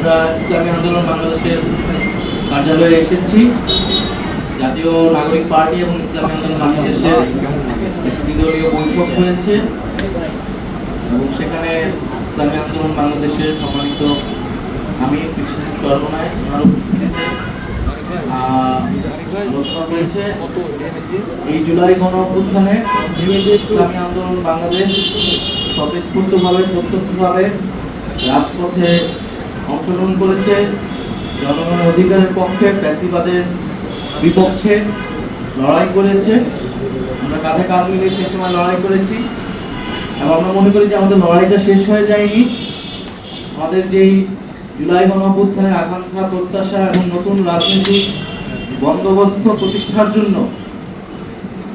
আমরা ইসলামী আন্দোলন বাংলাদেশের কার্যালয়ে এসেছি। জাতীয় নাগরিক পার্টি এবং ইসলামী আন্দোলন বাংলাদেশের দ্বিদলীয় বৈঠক হয়েছে এবং সেখানে ইসলামী আন্দোলন বাংলাদেশের সম্মানিত আমির চরমনায় আলোচনা হয়েছে এই জুলাই গণঅভ্যুত্থানে ইসলামী আন্দোলন বাংলাদেশ স্বতঃস্ফূর্তভাবে প্রত্যক্ষভাবে রাজপথে অংশগ্রহণ করেছে, জনগণের অধিকারের পক্ষে, ফ্যাসিবাদের বিপক্ষে লড়াই করেছে। আমরা কাঁধে কাঁধ মিলিয়ে সেই সময় লড়াই করেছি এবং আমরা মনে করি যে আমাদের লড়াইটা শেষ হয়ে যায়নি। আমাদের যেই জুলাই গণঅভ্যুত্থানের আকাঙ্ক্ষা, প্রত্যাশা এবং নতুন রাজনৈতিক বন্দোবস্ত প্রতিষ্ঠার জন্য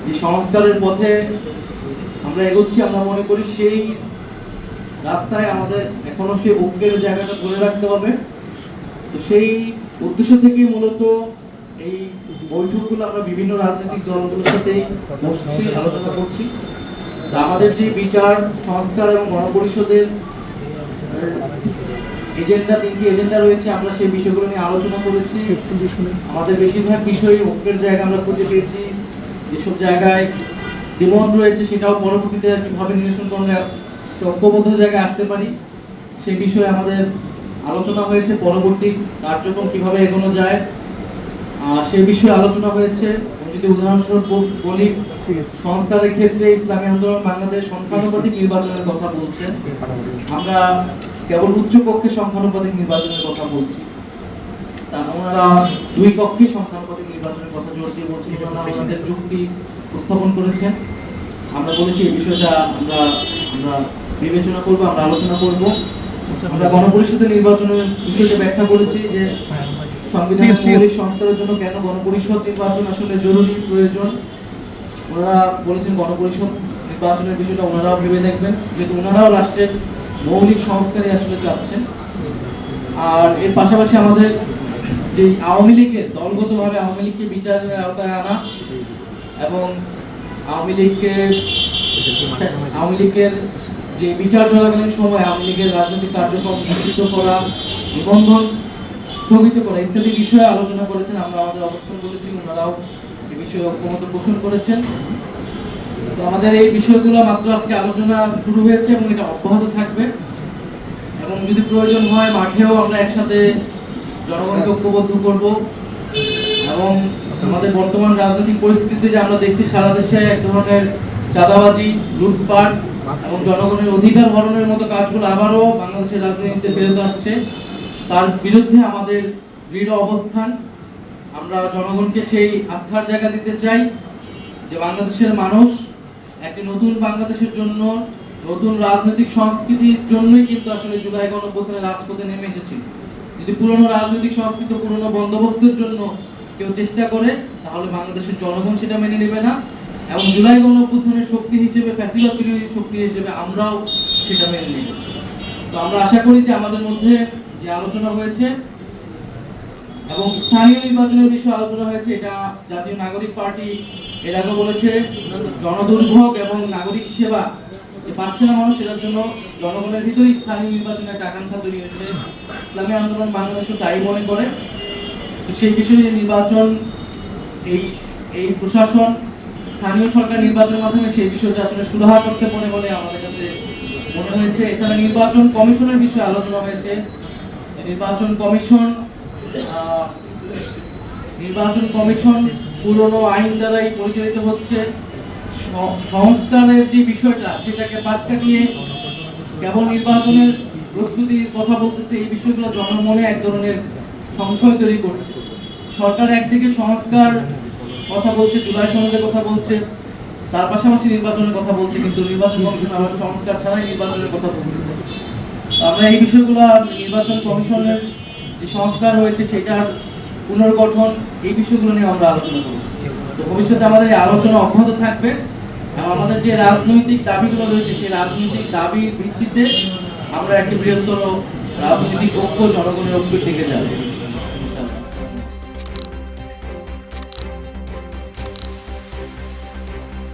যে সংস্কারের পথে আমরা এগোচ্ছি, আমরা মনে করি সেই রাস্তায় আমাদের এখনো সেই ঐক্যের জায়গাটা ধরে রাখতে হবে। তো সেই উদ্দেশ্য থেকেই মূলত এই বৈঠকগুলো আমরা বিভিন্ন রাজনৈতিক দলগুলোর সাথেই বসছি, আলোচনা করছি। আমাদের যে বিচার, সংস্কার এবং গণপরিষদের এজেন্ডা, তিনটি এজেন্ডা রয়েছে, আমরা সেই বিষয়গুলো নিয়ে আলোচনা করেছি। আমাদের বেশিরভাগ বিষয় ঐক্যের জায়গা আমরা খুঁজে পেয়েছি। যেসব জায়গায় দ্বিমত রয়েছে সেটাও পরবর্তীতে কিভাবে নিরসন করলে ঐক্যবদ্ধ জায়গায় আসতে পারি সেই বিষয়ে আমাদের আলোচনা হয়েছে। পরবর্তী কার্যক্রম কিভাবে এগোনো যায় সেই বিষয়ে আলোচনা হয়েছে। যদি উদাহরণস্বরূপ বলি, সংস্কারের ক্ষেত্রে ইসলামী আন্দোলন বাংলাদেশ সংখ্যানুপাতিক নির্বাচনের কথা বলছে, আমরা কেবল উচ্চ কক্ষে সংখ্যানুপাতিক নির্বাচনের কথা বলছি। ওনারা দুই কক্ষে সংখ্যানুপাতিক নির্বাচনের কথা জোর দিয়ে বলছেন, ওনারা ওনাদের যুক্তি উপস্থাপন করেছেন। আমরা বলেছি এই বিষয়টা আমরা বিবেচনা করব, আমরা আলোচনা করব। আমরা গণপরিষদের নির্বাচনের বিষয়টা ব্যাখ্যা করেছি যে সংবিধানের মৌলিক সংস্কারের জন্য কেন গণপরিষদ নির্বাচন আসলে জরুরি, প্রয়োজন। ওনারা বলেছেন গণপরিষদ নির্বাচনের বিষয়টা ওনারাও ভেবে দেখবেন, যেহেতু ওনারাও রাষ্ট্রের মৌলিক সংস্কারই আসলে চাচ্ছেন। আর এর পাশাপাশি আমাদের যে আওয়ামী লীগের দলগতভাবে আওয়ামী লীগকে বিচারের আওতায় আনা এবং আওয়ামী লীগের যে বিচার চলাকালীন সময় আওয়ামী লীগের রাজনৈতিক কার্যক্রম নিশ্চিত করা, নিবন্ধন স্থগিত করা ইত্যাদি বিষয়ে আলোচনা করেছেন। আমরা আমাদের অবস্থান বলেছি, ওনারাও এই বিষয়ে ঐক্যমত পোষণ করেছেন। তো আমাদের এই বিষয়গুলো মাত্র আজকে আলোচনা শুরু হয়েছে এবং এটা অব্যাহত থাকবে এবং যদি প্রয়োজন হয় মাঠেও আমরা একসাথে জনগণকে ঐক্যবদ্ধ করব। এবং আমাদের বর্তমান রাজনৈতিক পরিস্থিতিতে যে আমরা দেখছি সারা দেশে এক ধরনের চাঁদাবাজি, লুটপাট এবং জনগণের অধিকার হরণের মতো কাজগুলো আবারও বাংলাদেশের রাজনীতিতে ফেরত আসছে, তার বিরুদ্ধে আমাদের দৃঢ় অবস্থান। আমরা জনগণকে সেই আস্থার জায়গা দিতে চাই যে বাংলাদেশের মানুষ একটি নতুন বাংলাদেশের জন্য, নতুন রাজনৈতিক সংস্কৃতির জন্যই কিন্তু আসলে জুলাই গণঅভ্যুত্থানে রাজপথে নেমে এসেছিল। যদি পুরনো রাজনৈতিক সংস্কৃতি, পুরনো বন্দোবস্তের জন্য কেউ চেষ্টা করে তাহলে বাংলাদেশের জনগণ সেটা মেনে নেবে না এবং জুলাই গণঅভ্যুত্থানের শক্তি হিসেবে, ফ্যাসিবাদ বিরোধী শক্তি হিসেবে আমরাও সেটা মেনে নেব। তো আমরা আশা করি যে আমাদের মধ্যে যে আলোচনা হয়েছে এবং স্থানীয় নির্বাচনের বিষয়ে আলোচনা হয়েছে, এটা জাতীয় নাগরিক পার্টি এর আগে বলেছে জনদুর্ভোগ এবং নাগরিক সেবা যে পাচ্ছে না মানুষ, সেটার জন্য জনগণের ভিতরেই স্থানীয় নির্বাচনের একটা আকাঙ্ক্ষা তৈরি হয়েছে। ইসলামী আন্দোলন বাংলাদেশও তাই মনে করে। তো সেই বিষয়ে নির্বাচন, এই প্রশাসন স্থানীয় সরকার নির্বাচনের মাধ্যমে সেই বিষয়টা আসলে সুরাহা করতে পারে বলে আমাদের কাছে মনে হয়েছে। এছাড়া নির্বাচন কমিশনের বিষয়ে আলোচনা হয়েছে। নির্বাচন কমিশন পুরনো আইন দ্বারাই পরিচালিত হচ্ছে। সংস্কারের যে বিষয়টা সেটাকে পাশ কাটিয়ে কেবল নির্বাচনের প্রস্তুতির কথা বলতেছে, এই বিষয়গুলো জনমনে এক ধরনের সংশয় তৈরি করছে। সরকার একদিকে সংস্কার কথা বলছে, জুলাই সনদের কথা বলছে, তার পাশাপাশি নির্বাচনের কথা বলছে, কিন্তু নির্বাচন কমিশন আবার সংস্কার ছাড়াই নির্বাচনের কথা বলতেছে। আমরা এই বিষয়গুলো, নির্বাচন কমিশনের যে সংস্কার হয়েছে সেটার পুনর্গঠন, এই বিষয়গুলো নিয়ে আমরা আলোচনা করব। তো ভবিষ্যতে আমাদের এই আলোচনা অব্যাহত থাকবে এবং আমাদের যে রাজনৈতিক দাবিগুলো রয়েছে সেই রাজনৈতিক দাবির ভিত্তিতে আমরা একটি বৃহত্তর রাজনৈতিক ঐক্য, জনগণের ঐক্যের দিকে যাব।